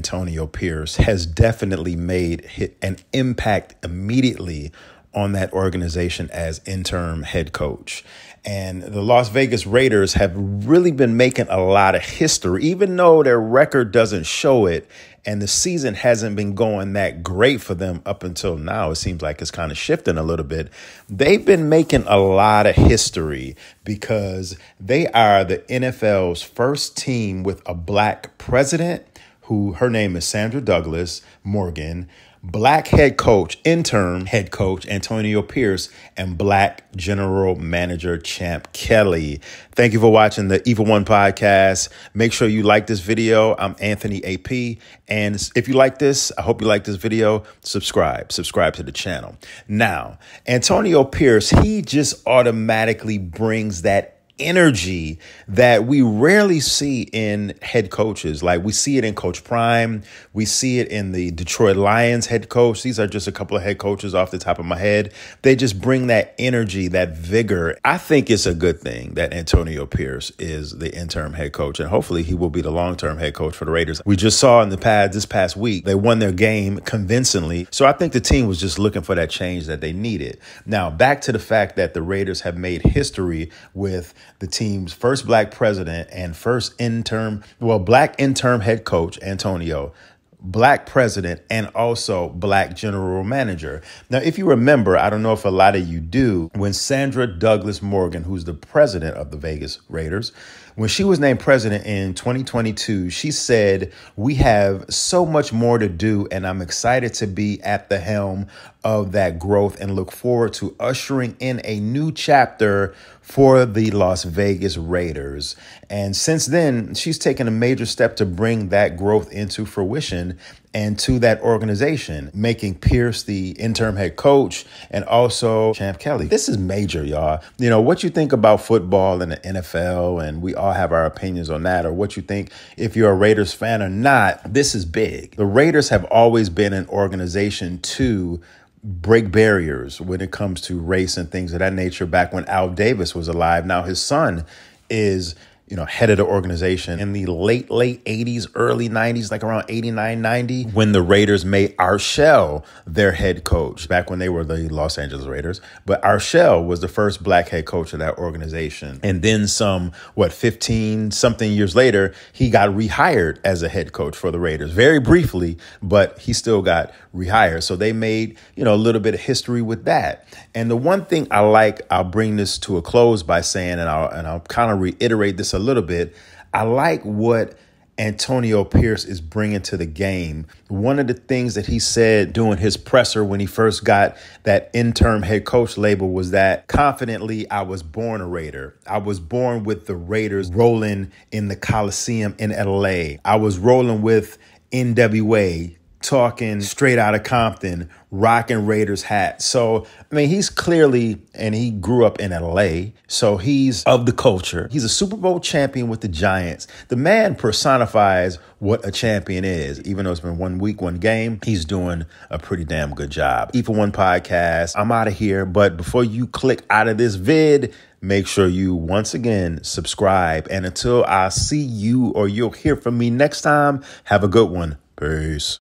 Antonio Pierce has definitely made an impact immediately on that organization as interim head coach. And the Las Vegas Raiders have really been making a lot of history, even though their record doesn't show it. And the season hasn't been going that great for them up until now. It seems like it's kind of shifting a little bit. They've been making a lot of history because they are the NFL's first team with a black president, her name is Sandra Douglas Morgan, black head coach, interim head coach Antonio Pierce, and black general manager Champ Kelly. Thank you for watching the Evil One podcast. Make sure you like this video. I'm Anthony AP. And if you like this, I hope you like this video. Subscribe to the channel. Now, Antonio Pierce, he just automatically brings that energy that we rarely see in head coaches. Like we see it in Coach Prime. We see it in the Detroit Lions head coach. These are just a couple of head coaches off the top of my head. They just bring that energy, that vigor. I think it's a good thing that Antonio Pierce is the interim head coach, and hopefully he will be the long-term head coach for the Raiders. We just saw in this past week, they won their game convincingly. So I think the team was just looking for that change that they needed. Now, back to the fact that the Raiders have made history with the team's first black president and first black interim head coach, Antonio, black president, and also black general manager. Now, if you remember, I don't know if a lot of you do, when Sandra Douglas Morgan, who's the president of the Vegas Raiders, when she was named president in 2022, she said, "We have so much more to do, and I'm excited to be at the helm of that growth and look forward to ushering in a new chapter for the Las Vegas Raiders." And since then, she's taken a major step to bring that growth into fruition and to that organization, making Pierce the interim head coach and also Champ Kelly. This is major, y'all. You know, what you think about football and the NFL, and we all have our opinions on that, or what you think if you're a Raiders fan or not, this is big. The Raiders have always been an organization to break barriers when it comes to race and things of that nature back when Al Davis was alive. Now his son is, head of the organization in the late 80s, early 90s, like around 89, 90, when the Raiders made Arshell their head coach back when they were the Los Angeles Raiders. But Arshell was the first black head coach of that organization. And then 15 something years later, he got rehired as a head coach for the Raiders, very briefly, but he still got rehired. So they made, a little bit of history with that. And the one thing I'll bring this to a close by saying, and I'll kind of reiterate this a little bit. I like what Antonio Pierce is bringing to the game. One of the things that he said during his presser when he first got that interim head coach label was that confidently, I was born a Raider. I was born with the Raiders rolling in the Coliseum in LA. I was rolling with NWA, talking straight out of Compton, rocking Raiders hats. So, he's clearly, and he grew up in LA, so he's of the culture. He's a Super Bowl champion with the Giants. The man personifies what a champion is. Even though it's been 1 week, one game, he's doing a pretty damn good job. E for One podcast. I'm out of here, but before you click out of this vid, make sure you once again subscribe. And until I see you or you'll hear from me next time, have a good one. Peace.